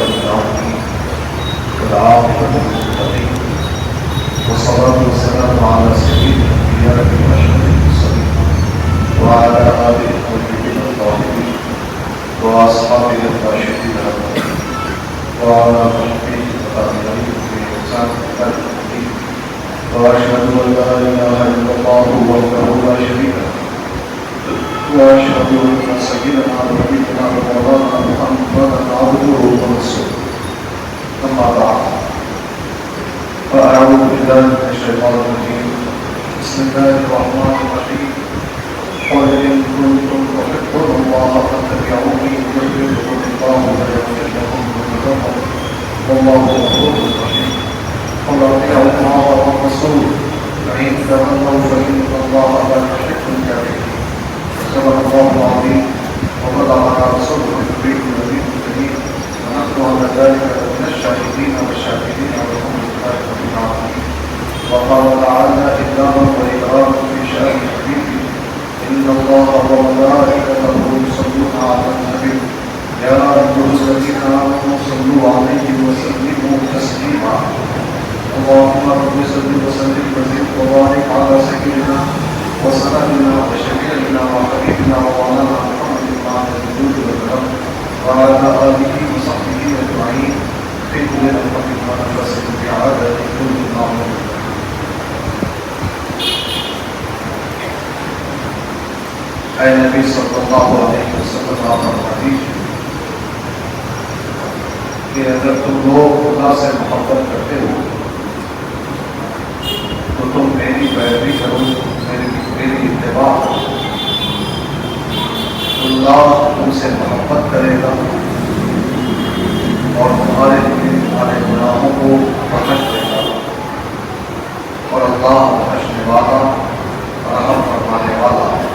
المتقين والعاقبة للمتقين والصلاة والسلام على سيد الأنبياء وأشرف المرسلين وعلى آله الطيبين الطاهرين وأصحابه الراشدين المهديين وعلى تحقيق التابعين بإحسان إلى يوم الدين وأشهد أن لا إله إلا الله وحده لا شريك له وأشهد أن سيدنا ونبينا ومولانا محمدا عبده ورسوله أما بعد فأعوذ بالله من الشيطان الرجيم بسم الله الرحمن الرحيم قل إن كنتم تحبون الله فاتبعوني يحببكم الله ويغفر لكم ذنوبكم والله غفور رحيم قل أطيعوا الله والرسول فإن تولوا فإن الله لا يحب الكافرين صدق الله العظيم وبلغ رسوله النبي النبي الكريم ونحن على ذلك من الشاهدين والشاكرين والحمد لله رب العالمين وقال تعالى إكراما وإكراما في شأن حبيبه إن الله وملائكته يصلون على النبي يا أيها الذين آمنوا صلوا عليه وسلموا تسليما اللهم رب صل وسلم وزد وبارك على سيدنا وسندنا وشفيعنا وحبيبنا ومولانا محمد مع الوجود والكرم وعلى آله وصحبه أجمعين في كل لمحة ونفس بعدد كل معلوم. اے نبی صلی اللہ علیہ وسلم آپ فرمائیے کہ اگر تم لوگ خدا سے محبت کرتے ہو تو تم میری پیروی کرو، میری اتباع کرو، اللہ تم سے محبت کرے گا اور تمہارے لیے تمہارے گناہوں کو بخش دے گا اور اللہ بخشنے والا رحم فرمانے والا ہے۔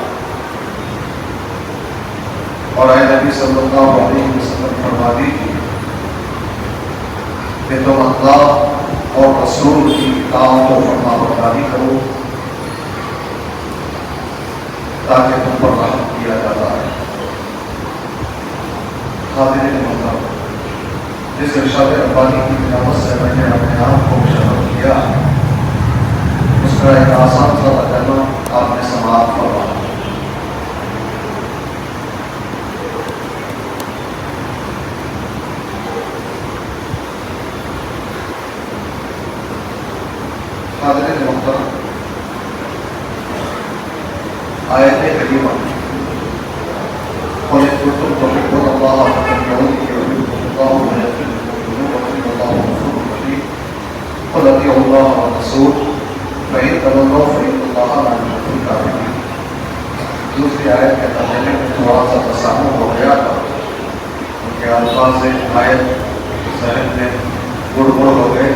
اور اے نبی صلی اللہ علیہ وسلم فرما دیجیے کہ تم اللہ اور رسول کی اطاعت و فرما برداری کرو تاکہ تم پر رحم کیا جاتا ہے۔ حاضرین محترم، جس ارشاد ربانی کی نعمت سے میں نے اپنے آپ کو مشرف کیا ہے، اس کا ایک آسان سا ترجمہ آپ نے سماعت فرمایا۔ حاضرین محترم، آیت کریمہ قل إن كنتم تحبون الله فاتبعوني يحببكم الله ويغفر لكم ذنوبكم والله غفور رحيم قل أطيعوا الله والرسول فإن تولوا فإن الله لا يحب الكافرين۔ دوسری آیت کے ترجمے میں تھوڑا سا تسامح ہو گیا تھا، ان کے الفاظ سے آیت ذہن میں گڑبڑ ہو گئے۔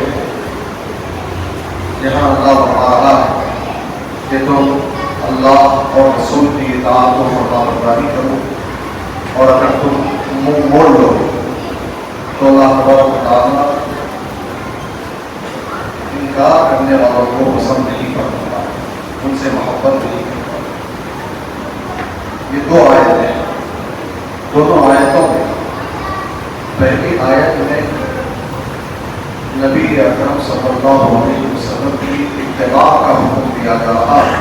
یہاں اللہ فرما رہا ہے کہ تم اللہ اور رسول کی اطاعت و فرما برداری کرو، اور اگر تم منہ موڑ لو تو اللہ تبارک و تعالیٰ انکار کرنے والوں کو پسند نہیں کرتا، ان سے محبت نہیں کرتا۔ یہ دو آیتیں ہیں، دونوں آیتوں میں پہلی آیت میں نبی اکرم صلی اللہ علیہ وسلم کی اتباع کا حکم دیا جا رہا ہے،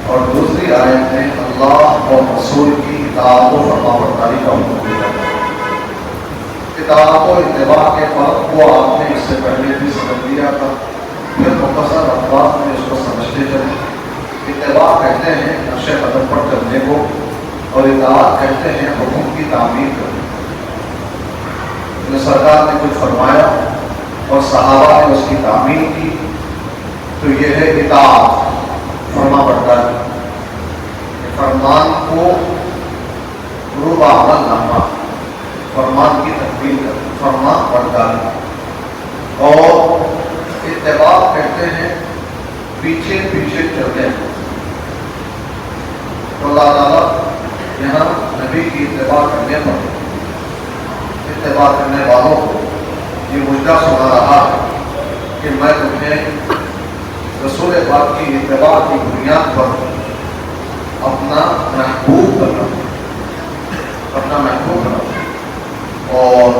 اور دوسری آیت میں اللہ اور رسول کی اطاعت و فرما برداری کا حکم دیا جا رہا ہے۔ اطاعت و اتباع کے فرق کو آپ نے اس سے پہلے بھی سمجھ لیا تھا، پھر مختصر الفاظ میں اس کو سمجھتے چلیں۔ اتباع کہتے ہیں نقش قدم پر چلنے کو، اور اطاعت کہتے ہیں حکم کی تعمیر کرنے کو۔ جو سرکار نے کچھ فرمایا اور صحابہ نے اس کی تعمیر کی تو یہ ہے اطاعت، فرما برداری، فرمان کو روبہ عمل لانا، فرمان کی تکمیل کرنا، فرمان برداری۔ اور اتباع کہتے ہیں پیچھے پیچھے چلتے ہیں۔ تو اللہ تعالیٰ یہاں نبی کی اتباع کرنے پر اتباع کرنے والوں کو یہ مجدہ سنا رہا ہے کہ میں تمہیں رسول پاک کی اتباع کی بنیاد پر اپنا محبوب بنا، اپنا محبوب بنا، اور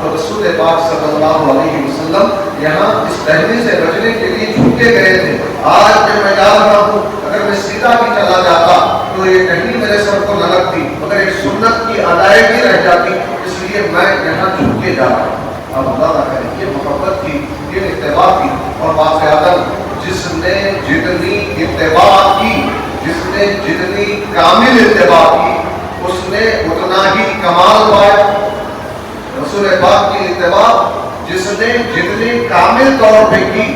تو رسول پاک صلی اللہ علیہ وسلم یہاں اس دہلی سے بچنے کے لیے جھکے گئے تھے. آج جب میں جا رہا ہوں اگر میں سیدھا بھی چلا جاتا تو یہ کہیں میرے سر کو نہ لگتی مگر ایک سنت کی ادائیگی رہ جاتی, اس لیے میں یہاں جھک کے جا رہا ہوں. اب اللہ نہ کرے یہ محبت کی, یہ اتباع کی, اور واقعات جس نے جتنی اتباع کی, جس نے جتنی کامل اتباع کی, اس نے اتنا ہی کمال پایا. رسول پاک کی اتباع جس نے جتنی کامل طور پہ کی,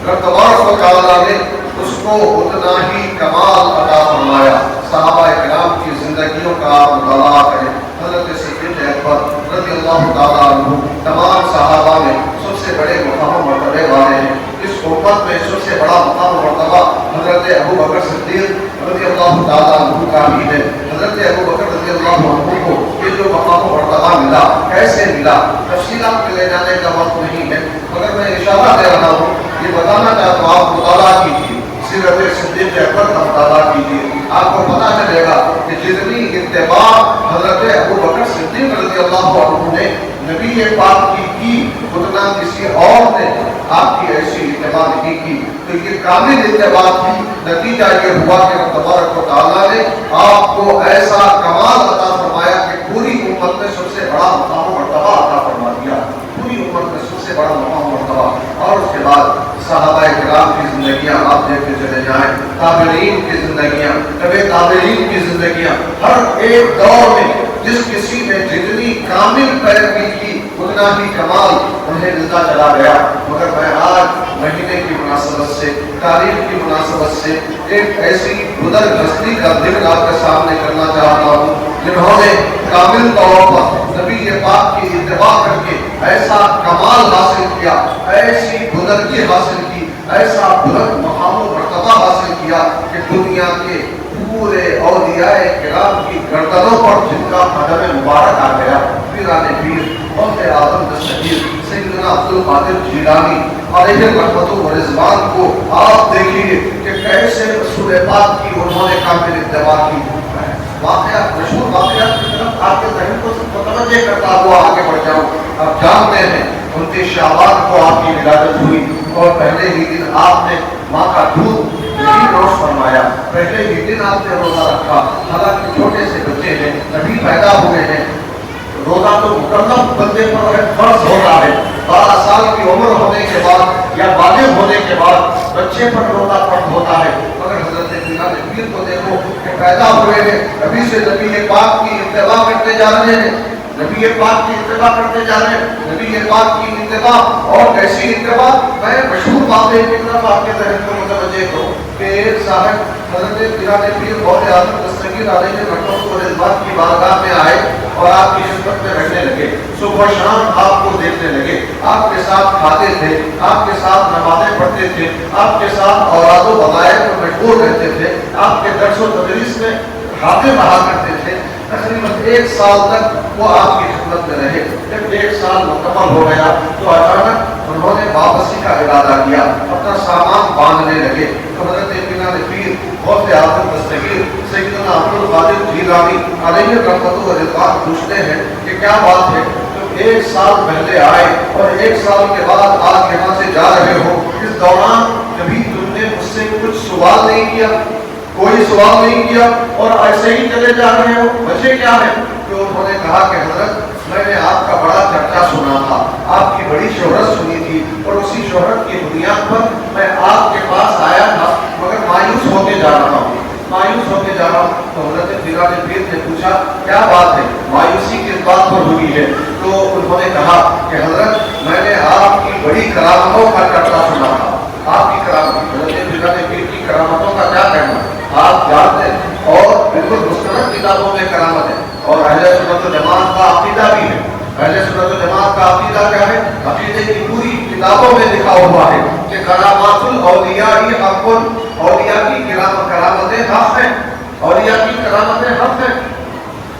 رب تبارک و تعالیٰ نے اس کو اتنا ہی کمال عطا فرمایا. صحابہ کرام کی زندگیوں کا آپ مطالعہ کریں. حضرت صدیق اکبر رضی اللہ تعالیٰ عنہ تمام صحابہ میں سب سے بڑے مقام و مرتبے والے ہیں. اس امت میں سب سے بڑا مقام و مرتبہ حضرت ابو بکر صدیق رضی اللہ تعالیٰ عنہ کا بھی ہے. حضرت ابو بکر رضی اللہ عنہ کو یہ جو مقام و مرتبہ ملا, کیسے ملا, تفصیلات میں لے جانے کا وقت نہیں ہے, مگر میں اشارہ دے رہا ہوں, یہ بتانا چاہتا ہوں. آپ مطالعہ کیجیے, سیرت صدیق اکبر کا مطالعہ کیجیے, آپ کو پتہ چلے گا کہ جتنی اتباع حضرت ابو بکر صدیق رضی اللہ عنہ نے نبی پاک کی اتنا کسی اور نے آپ کی ایسی اتباع نہیں کی. تو یہ کامل اتباع کی نتیجہ یہ ہوا کہ رب تبارک و تعالیٰ نے آپ کو ایسا کمال عطا فرمایا کہ پوری امت میں سب سے بڑا مقام و مرتبہ عطا فرما دیا, پوری امت میں سب سے بڑا مقام و مرتبہ. اور اس کے بعد صحابہ کرام کی زندگیاں آپ دیکھتے چلے جائیں, تابعین کی زندگیاں, طبع تابعین کی زندگیاں, ہر ایک دور میں جس کسی نے جتنی کامل پیروی کی اتنا ہی کمال انہیں ملتا چلا گیا. مگر میں آج مہینے کی مناسبت سے, تاریخ کی مناسبت سے ایک ایسی بزرگ ہستی کا ذکر آپ کے سامنے کرنا چاہتا ہوں جنہوں نے کامل طور پر نبی پاک کی اتباع کر کے ایسا کمال حاصل کیا, ایسی بزرگی حاصل کی, ایسا بلند مقام و مرتبہ حاصل کیا کہ دنیا کے پورے اولیاء کرام کی گردنوں پر جن کا قدم مبارک آ گیا. پیران پیر غوث اعظم دستگیر سیدنا عبد القادر جیلانی علیہ رحمت و رضوان کو آپ دیکھیے کہ کیسے رسول پاک کی انہوں نے کامل اتباع کی. واقعات, مشہور واقعات کی طرف آپ کے ذہن کو متوجہ کرتا ہوا آگے بڑھ جاؤں. آپ جانتے ہیں 29 شعبان کو آپ کی ولادت ہوئی اور پہلے ہی دن آپ نے ماں کا دودھ نہیں نوش فرمایا, پہلے ہی دن آپ نے روزہ رکھا. حالانکہ چھوٹے سے بچے ہیں, ابھی پیدا ہوئے ہیں, روزہ تو مکلف بندے پر فرض ہوتا ہے. 12 سال کی عمر ہونے کے بعد یا بالغ ہونے کے بعد بچے پر روزہ فرض ہوتا ہے. مگر حضرت بلال پیر کو دیکھو کہ پیدا ہوئے ہیں, ابھی سے نبی پاک کی اتباع کرتے جا رہے ہیں, نبی پاک کی اتباع کرتے جا رہے ہیں. نبی پاک کی اتباع اور کیسی اتباع, میں مشہور باتیں کی طرف آپ کے ذہن کو متوجہ کروں کہ ایک صاحب حضرت بلال پیر غوث اعظم دستگیر علیہ رحمت و رضوان کی بارگاہ میں آئے اور آپ کی خدمت میں رہنے لگے. صبح شام آپ کو دیکھنے لگے, آپ کے ساتھ کھاتے تھے, آپ کے ساتھ نمازیں پڑھتے تھے, آپ کے ساتھ اوراد و وظائف میں مشغول رہتے تھے, آپ کے درس و تدریس میں حاضر رہا کرتے تھے. تقریباً 1 سال تک وہ آپ کی خدمت میں رہے. جب 1 سال مکمل ہو گیا تو اچانک انہوں نے واپسی کا ارادہ کیا, اپنا سامان باندھنے لگے. تو حضرت بلال پیر غوث اعظم دستگیر سیدنا عبد القادر جیلانی علیہ رحمت و رضوان پوچھتے ہیں کہ کیا بات ہے, تو 1 سال پہلے آئے اور 1 سال کے بعد آج یہاں سے جا رہے ہو, اس دوران کبھی تم نے مجھ سے کچھ سوال نہیں کیا, کوئی سوال نہیں کیا اور ایسے ہی چلے جا رہے ہو, وجہ کیا ہے؟ تو انہوں نے کہا کہ حضرت میں نے آپ کا بڑا چرچا سنا تھا, آپ کی بڑی شہرت سنی تھی اور اسی شہرت کی بنیاد پر میں آپ کے پاس آیا تھا, مگر مایوس ہوتے جا رہا ہوں, مایوس ہوتے جا رہا ہوں. تو حضرت بلال پیر نے پوچھا کیا بات ہے, مایوسی کس بات پر ہوئی ہے؟ تو انہوں نے کہا کہ حضرت میں نے آپ کی بڑی کرامتوں کا چرچا سنا تھا, آپ کی کرامت, حضرت بلال پیر کی کرامتوں کا کیا کہنا آپ جانتے ہیں, اور بالکل مستند کتابوں میں کرامت ہے, اور اہل سنت و جماعت کا عقیدہ بھی ہے. اہل سنت و جماعت کا عقیدہ کیا ہے؟ عقیدے کی پوری کتابوں میں لکھا ہوا ہے کہ کرامات الاولیاء حق, اولیاء کی کرامتیں حق ہیں, اولیاء کی کرامتیں حق ہیں.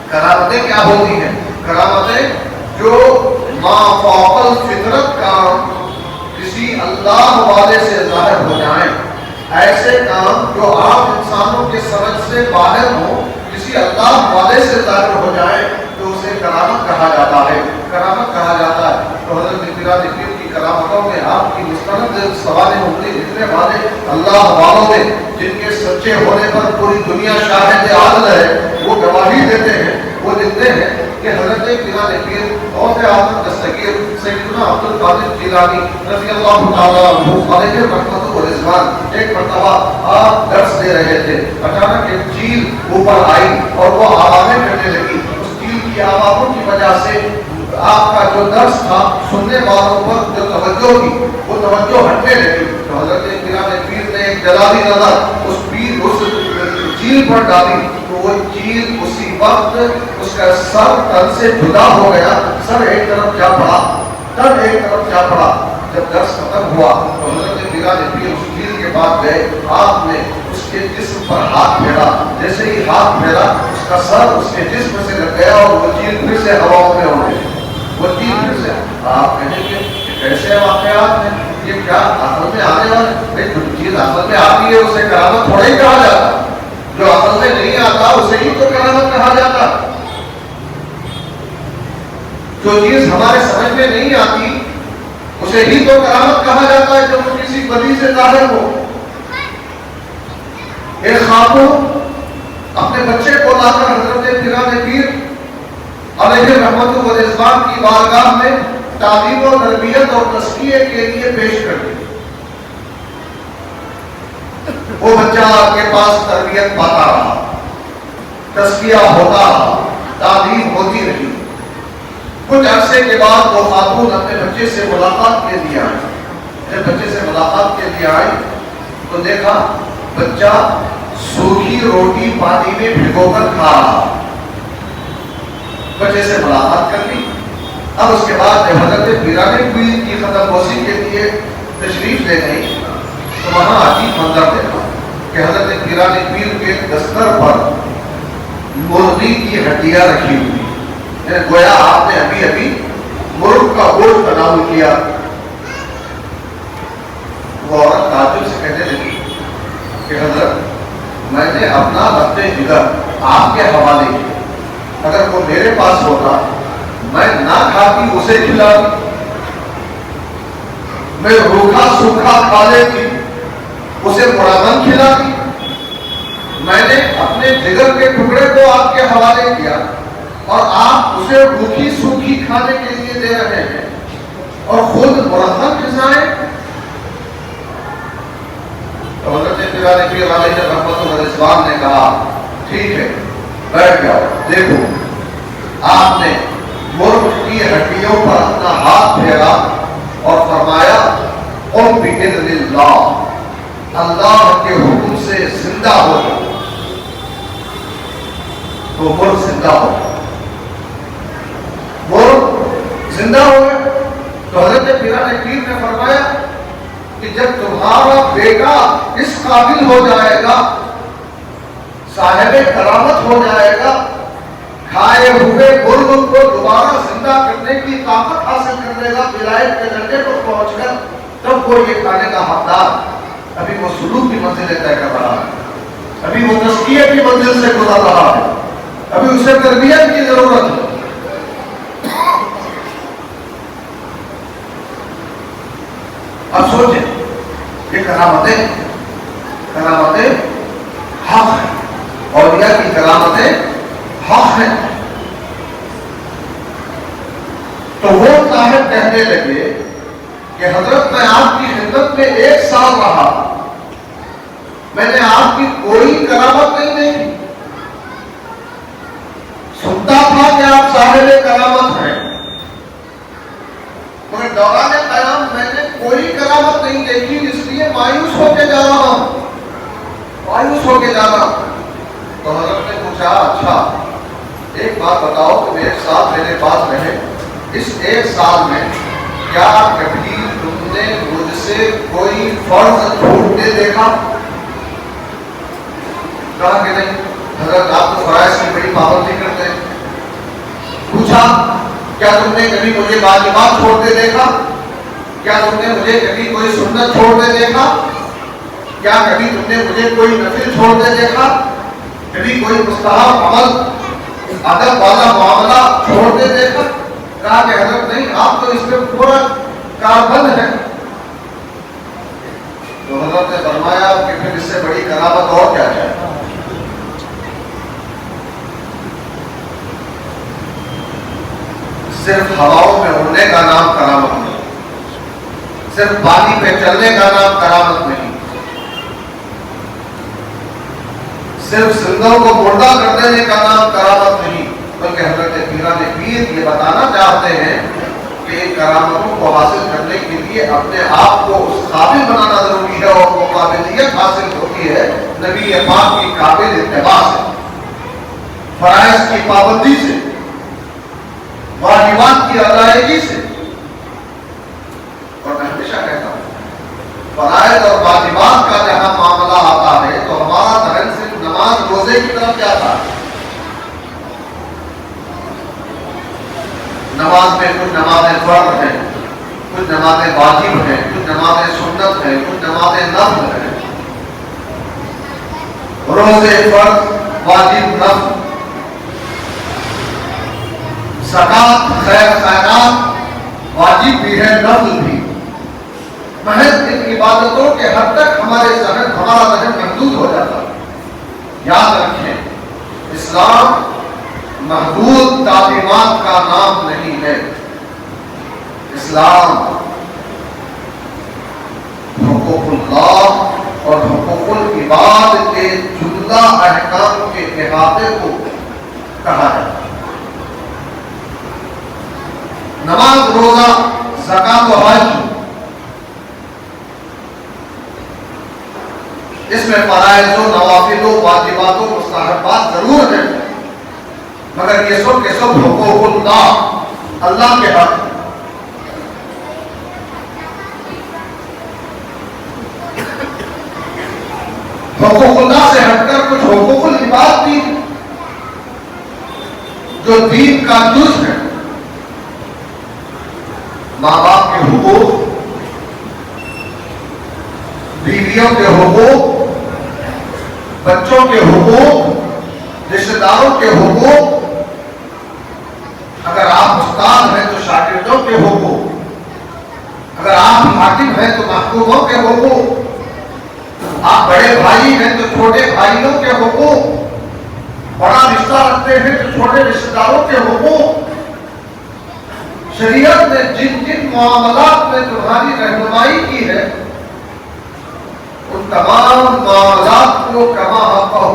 کرامتیں کیا ہوتی ہیں؟ کرامتیں جو ما فوق الفطرت کام کسی اللہ والے سے ظاہر ہو جائیں, ایسے کام جو عام انسانوں کے سمجھ سے باہر ہوں, کسی اللہ والے سے ظاہر ہو جائے تو اسے کرامت کہا جاتا ہے. کرامت کہا جاتا ہے. تو حضرت پیران پیر کی کرامتوں میں آپ کی مستند سوال عمری جتنے والے اللہ والوں میں جن کے سچے ہونے پر پوری دنیا شاہد عادل ہے وہ گواہی دیتے ہیں، وہ لکھتے ہیں کہ حضرت پیران پیر غوث اعظم دستگیر سیدنا عبد القادر جیلانی رضی اللہ تعالیٰ عنہ علیہ رحمت و رضوان ایک مرتبہ آپ درس دے رہے تھے، اچانک ایک چیل اوپر آئی اور وہ آوازیں کرنے لگی. اس چیل کی آوازوں کی وجہ سے آپ کا جو درس تھا سننے والوں پر جو توجہ تھی وہ توجہ ہٹنے لگی. تو حضرت پیران پیر نے ایک جلالی نظر اس چیل پر ڈالی تو وہ چیل اسی وقت اس کا سر تن سے جدا ہو گیا، سر ایک طرف جا پڑا، تن ایک طرف جا پڑا. جب درس ختم ہوا تو حضرت پیران پیر اس چیل کے بعد گئے، آپ نے اس کے جسم پر ہاتھ پھیرا، جیسے ہی ہاتھ پھیرا اس کا سر اس کے جسم سے لگ گیا اور وہ چیل پھر سے ہواؤں میں ہو گئی. وہ چیل پھر سے آپ کہیں گے کیسے واقعات ہیں، یہ کیا عقل میں آنے والے؟ جو چیز عقل میں آتی ہے اسے کرامت تھوڑا ہی کہا جاتا، جو عقل میں نہیں آتا اسے ہی تو کرامت کہا جاتا. جو چیز ہمارے سمجھ میں نہیں آتی اسے ہی تو کرامت کہا جاتا ہے جب وہ کسی ولی سے ظاہر ہو. ایک خاتون اپنے بچے کو لا کر حضرت پیران پیر علیہ رحمت و رضوان کی بارگاہ میں تعلیم و تربیت اور تزکیے کے لیے پیش کر دی. وہ بچہ آپ کے پاس تربیت پاتا رہا، تزکیہ ہوتا رہا، تعلیم ہوتی رہی. کچھ عرصے کے بعد وہ خاتون اپنے بچے سے ملاقات کے لیے آئی. جب بچے سے ملاقات کے لیے آئی تو دیکھا بچہ سوکھی روٹی پانی میں بھگو کر کھا رہا. بچے سے ملاقات کر لی. اب اس کے بعد جب حضرت پیران پیر کی ختم پوشی کے لیے تشریف لے گئی تو وہاں عجیب منظر دیکھا کہ حضرت پیران پیر کے دستر پر مرغی کی ہڈیاں رکھی ہوئی، گویا آپ نے ابھی ابھی مرغ کا گوشت تناول کیا. وہ عورت تعجب سے کہنے لگی کہ حضرت میں نے اپنا ربط جگر آپ کے حوالے کیا، اگر وہ میرے پاس ہوتا میں نہ کھاتی اسے کھلاتی، میں روکھا سوکھا کھا لیتی اسے مرغن کھلاتی. میں نے اپنے جگر کے ٹکڑے کو آپ کے حوالے کیا اور آپ اسے روکھی سوکھی کھانے کے لیے دے رہے ہیں اور خود مرغن غذائیں. تو حضرت پیران پیر علیہ رحمت و رضوان نے کہا ٹھیک ہے بیٹھ جاؤ. دیکھو آپ نے مرغ کی ہڈیوں پر اپنا ہاتھ پھیرا اور فرمایا قم بإذن اللہ، اللہ کے حکم سے زندہ ہو جاؤ. تو مرغ زندہ ہو گیا، مرغ زندہ ہو گیا. تو حضرت پیران پیر نے فرمایا کہ جب تمہارا بیٹا اس قابل ہو جائے گا، صاحب کرامت ہو جائے گا، کھائے ہوئے مرغ کو دوبارہ زندہ کرنے کی طاقت حاصل کر لے گا ولایت کے درجے پر پہنچ کر، تب وہ یہ کھانے کا حقدار. ابھی وہ سلوک کی منزلیں طے کر رہا ہے، ابھی وہ تزکیہ کی منزل سے گزر رہا ہے، ابھی اسے تربیت کی ضرورت ہے. اب سوچیں یہ کرامتیں حق ہیں، اولیاء کی کرامتیں حق ہیں. تو وہ صاحب کہنے لگے کہ حضرت میں آپ کی خدمت میں 1 سال رہا، میں نے آپ کی کوئی کرامت نہیں دیکھی. سنتا تھا کہ آپ صاحب کرامت ہیں، مگر دوران قیام میں نے کوئی کرامت نہیں دیکھی، اس لیے مایوس ہو کے جا رہا ہوں. تو حضرت نے پوچھا اچھا ایک بات بتاؤ، تم 1 سال میرے پاس رہے، اس 1 سال میں کیا کبھی تم نے مجھ سے کوئی فرض چھوٹتے دیکھا؟ کہا کہ نہیں حضرت آپ تو فرائض کی بڑی پابندی کرتے ہیں. پوچھا کیا تم نے کبھی مجھے واجبات چھوڑتے دیکھا؟ کیا تم نے مجھے کبھی کوئی سنت چھوڑتے دیکھا؟ کیا کبھی تم نے مجھے کوئی نفل چھوڑتے دیکھا؟ کبھی کوئی مستحب عمل ادب والا معاملہ چھوڑتے دیکھا؟ کہا کہ حضرت نہیں، آپ تو اس پہ پورا کاربند ہے. تو حضرت نے فرمایا کہ پھر اس سے بڑی کرامت اور کیا ہے؟ صرف ہواؤں میں اڑنے کا نام کرامت نہیں، صرف پانی پہ چلنے کا نام کرامت نہیں، صرف سندھوں کو مردہ کر دینے کا نام کرامت نہیں، بلکہ حضرت پیران پیر یہ بتانا چاہتے ہیں کہ ان کرامتوں کو حاصل کرنے کے لیے اپنے آپ کو اس قابل بنانا ضروری ہے، اور وہ قابلیت حاصل ہوتی ہے نبی پاک کی قابل اتباع سے، فرائض کی پابندی سے، واجبات کی ادائیگی سے. اور میں ہمیشہ کہتا ہوں فرائض اور واجبات کا جہاں معاملہ آتا ہے تو ہمارا ذہن صرف نماز روزے کی طرف جاتا ہے. نماز میں کچھ نمازیں فرض ہیں، کچھ نمازیں واجب ہیں، کچھ نمازیں سنت ہیں، کچھ نمازیں نفل ہیں. روزے فرض، واجب، نفل، زکات، خیر خیرات واجب بھی ہے، نفل بھی. محض ان عبادتوں کے حد تک ہمارا ذہن محدود ہو جاتا ہے. یاد رکھیں اسلام محدود تعلیمات کا نام نہیں ہے. اسلام حقوق اللہ اور حقوق العباد کے جملہ احکام کے احاطے کو کہا ہے. نماز، روزہ، زکات و حج، اس میں فرائض و نوافل و واجبات و مستحبات ضرور ہیں، مگر یہ سب کے سب حقوق اللہ، اللہ کے حق. حقوق اللہ سے ہٹ کر کچھ حقوق العباد بھی جو دین کا جز ہے. ماں باپ کے حقوق، بیویوں کے حقوق، بچوں کے حقوق، رشتہ داروں کے حقوق، اگر آپ استاد ہیں تو شاگردوں کے حقوق، اگر آپ حاکم ہیں تو محکوموں کے حقوق، آپ بڑے بھائی ہیں تو چھوٹے بھائیوں کے حقوق، بڑا رشتہ رکھتے ہیں تو چھوٹے رشتہ داروں کے حقوق. شریعت نے جن جن معاملات میں تمہاری رہنمائی کی ہے ان تمام معاملات کو کما حقہ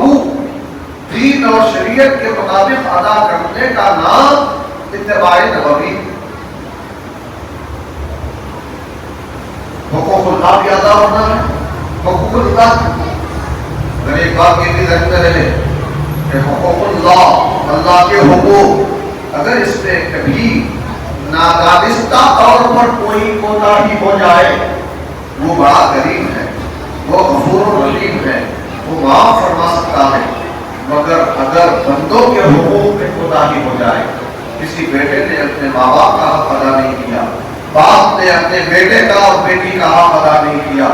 دین اور شریعت کے مطابق ادا کرنے کا نام اتباع نبوی. حقوق اللہ بھی ادا ہونا ہے. حقوق اللہ میں ایک بات یہ بھی ذہن میں رہے کہ حقوق اللہ، اللہ کے حقوق، اگر اس میں کبھی نادانستہ طور پر کوئی کوتاہی ہو جائے وہ بڑا کریم ہے، وہ غفور رحیم ہے، وہ معاف فرما سکتا ہے. مگر اگر بندوں کے حقوق میں کوتاہی ہو جائے، کسی بیٹے نے اپنے ماں باپ کا حق ادا نہیں کیا، باپ نے اپنے بیٹے کا اور بیٹی کا حق ادا نہیں کیا،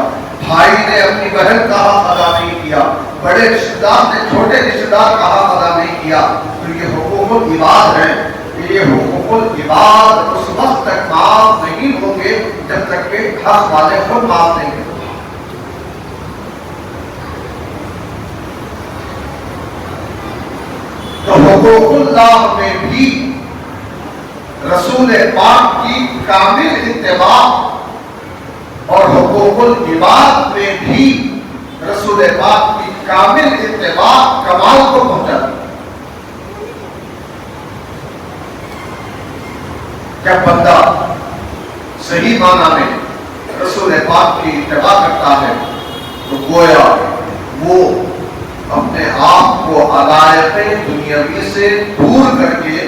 بھائی نے اپنی بہن کا حق ادا نہیں کیا، بڑے رشتہ دار نے چھوٹے رشتہ دار کا حق ادا نہیں کیا، تو یہ حقوق العباد ہیں. یہ حقوق العباد اس وقت تک معاف نہیں ہوں گے جب تک کہ حق والے خود معاف نہیں کریں. تو حقوق اللہ میں بھی رسول پاک کی کامل اتباع اور حقوق العباد میں بھی رسول پاک کی کامل اتباع کمال کو پہنچاتی. جب بندہ صحیح معنی میں رسول پاک کی اتباع کرتا ہے تو گویا وہ اپنے آپ کو علائق دنیاوی سے دور کر کے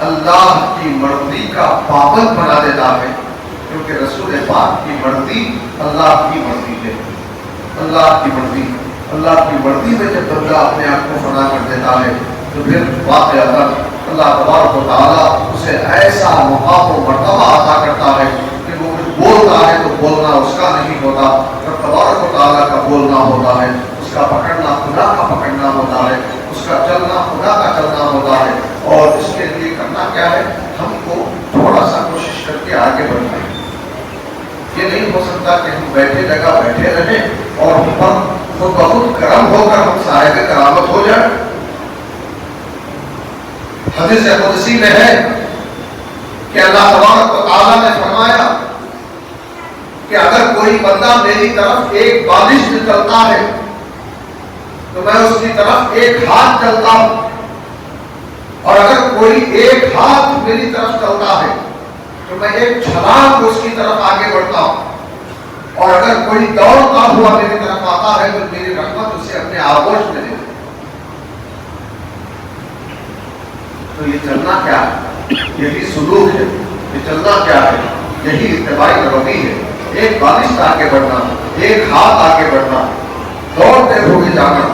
اللہ کی مرضی کا پابند بنا دیتا ہے، کیونکہ رسول پاک کی مرضی اللہ کی مرضی ہے. اللہ کی مرضی، اللہ کی مرضی میں جب بندہ اپنے آپ کو فنا کر دیتا ہے تو پھر واقعہ اللہ تبارک و تعالیٰ اسے ایسا مقام و مرتبہ عطا کرتا ہے کہ وہ کچھ بولتا ہے تو بولنا اس کا نہیں ہوتا، جب تبارک و تعالیٰ کا بولنا ہوتا ہے، اس کا پکڑنا خدا کا پکڑنا ہوتا ہے، اس کا چلنا خدا کا چلنا ہوتا ہے. اور اس کے لیے کرنا کیا ہے؟ ہم سمجھتا کہ ہم بیٹھے جگہ بیٹھے رہیں اور ہم پر خود بخود کرم ہو کر ہم صاحب کرامت ہو جائیں. حدیث قدسی میں ہے کہ اللہ تبارک و تعالیٰ نے فرمایا کہ اگر کوئی بندہ میری طرف ایک بالش چلتا ہے تو میں اس کی طرف ایک ہاتھ چلتا ہوں، اور اگر کوئی ایک ہاتھ میری طرف چلتا ہے تو میں ایک چھلانگ اس کی طرف آگے بڑھتا ہوں، اور اگر کوئی دوڑتا ہوا میری طرف آتا ہے تو میری رحمت اسے اپنے آغوش میں دے دے. تو یہ چلنا کیا ہے؟ یہی سلوک ہے. یہ چلنا کیا ہے؟ یہی اتباعی روی ہے. ایک بالش آگے بڑھنا، ایک ہاتھ آگے بڑھنا، دوڑتے ہوئے جانا.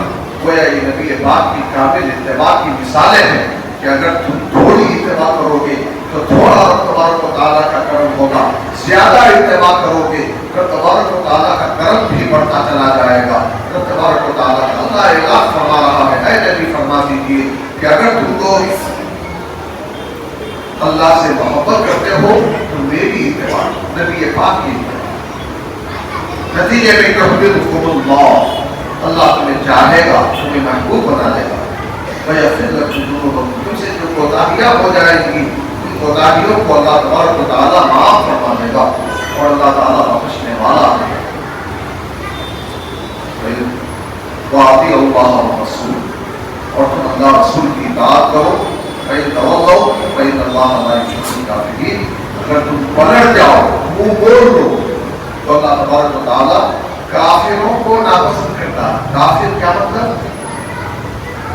گویا یہ نبی پاک کی کامل اتباع کی مثالیں ہیں کہ اگر تم تھوڑی اتباع کرو گے تو تھوڑا رب تبارک و تعالیٰ کا کرم ہوگا، زیادہ اتباع کرو گے رب تبارک و تعالیٰ کا کرم بھی بڑھتا چلا جائے گا. رب تبارک و تعالیٰ کا اللہ اعلان فرما رہا ہے، اے نبی فرما دیجیے کہ اگر تم کو اللہ سے محبت کرتے ہو تو میری اتباع، نبی پاک کی اتباع. نتیجے میں یحببکم اللہ، اللہ تمہیں چاہے گا، تمہیں محبوب بنا دے گا. وَيَغْفِرْ لَكُمْ ذُنُوبَكُمْ، تم سے جو کوتاہیاں ہو جائیں گی ان کوتاہیوں کو اللہ تبارک و تعالیٰ معاف فرما دے گا، اور اللہ تعالیٰ بخشنے والا ہے. وَأَطِیعُوا اللَّهَ وَالرَّسُولَ، اور تم اللہ رسول کی اطاعت کرو. فَإِن تَوَلَّوْا فَإِنَّ اللَّهَ لَا يُحِبُّ الْكَافِرِينَ، اگر تم پلٹ جاؤ، منہ موڑ لو، تو اللہ تبارک و تعالیٰ کافروں کو ناپسند کرتا ہے. کافر کیا مطلب؟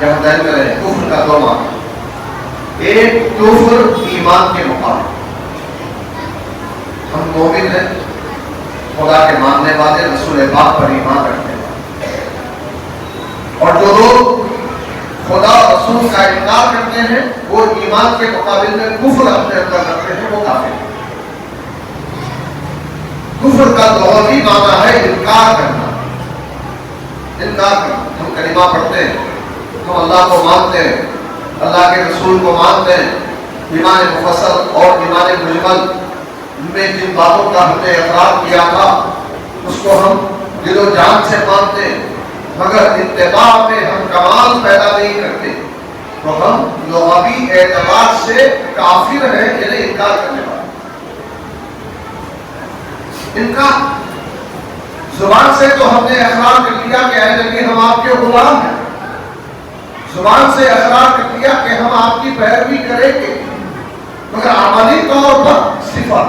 یہاں ذہن میں رہے، کفر کا دو معنی. ایک کفر ایمان کے مقابل، ہم مومن ہیں، خدا کے ماننے والے، رسول پاک پر ایمان رکھتے ہیں، اور جو لوگ خدا رسول کا انکار کرتے ہیں وہ ایمان کے مقابل میں کفر اپنے اندر رکھتے ہیں، وہ کافر ہیں. کفر کا لغوی معنی ہے انکار کرنا. انکار کرنا. ہم کلمہ پڑھتے ہیں، ہم اللہ کو مانتے ہیں، اللہ کے رسول کو مانتے ہیں، ایمان مفصل اور ایمان مجمل میں جن باتوں کا ہم نے اقرار کیا تھا اس کو ہم دل و جان سے مانتے ہیں، مگر اتباع میں ہم کمال پیدا نہیں کرتے تو ہم لغوی اعتبار سے کافر ہیں، یعنی انکار کرنے والے. انکار زبان سے تو ہم نے اقرار کر لیا کہ اے نبی ہم آپ کے غلام ہیں، زبان سے اقرار کر لیا کہ ہم آپ کی پیروی کریں گے، مگر عملی طور پر صفر.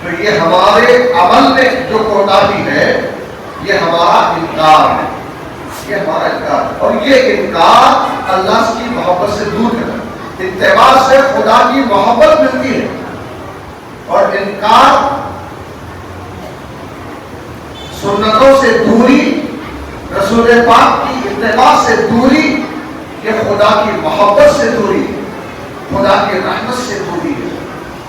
تو یہ ہمارے عمل میں جو کوتاہی ہے یہ ہمارا انکار ہے، یہ ہمارا انکار ہے. اور یہ انکار اللہ کی محبت سے دور کرنا. اتباع سے خدا کی محبت ملتی ہے، اور انکار سنتوں سے دوری، رسول پاک کی اتباع سے دوری، یہ خدا کی محبت سے دوری، خدا کی رحمت سے دوری ہے.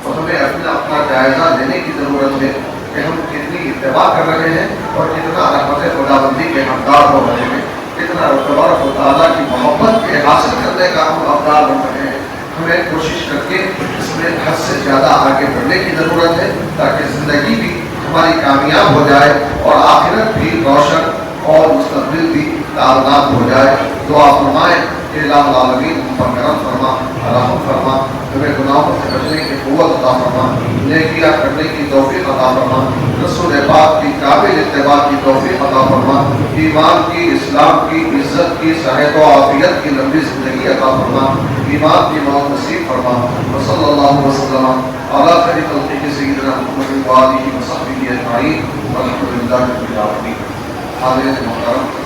تو ہمیں اپنا جائزہ لینے کی ضرورت ہے کہ ہم کتنی اتباع کر رہے ہیں اور کتنا رحمت خدا بندی کے حقدار ہو رہے ہیں، کتنا تبارک و تعالیٰ کی محبت کے حاصل کرنے کا ہم حقدار بن رہے ہیں. ہمیں کوشش کر کے اس میں حد سے زیادہ آگے بڑھنے کی ضرورت ہے تاکہ زندگی بھی ہماری کامیاب ہو جائے اور آخرت بھی روشن اور مستقبل بھی کامیاب ہو جائے. دعا فرمائیں کہ الہ العالمین ہم پر کرم فرما، رحم فرما، ہمیں گناہوں سے بچنے کی قوت عطا فرما، نیکیاں کرنے کی توفیق عطا فرما، رسول پاک کی قابل اتباع کی توفیق عطا فرما، ایمان کی، اسلام کی، عزت کی، صحت و عافیت کی لمبی زندگی عطا فرما، ایمان کی موت نصیب فرما. وصلی اللہ وسلم علی خیر خلقہ سیدنا محمد و آلہ و صحبہ اجمعین والحمد للہ رب العالمین. حاضرین محترم،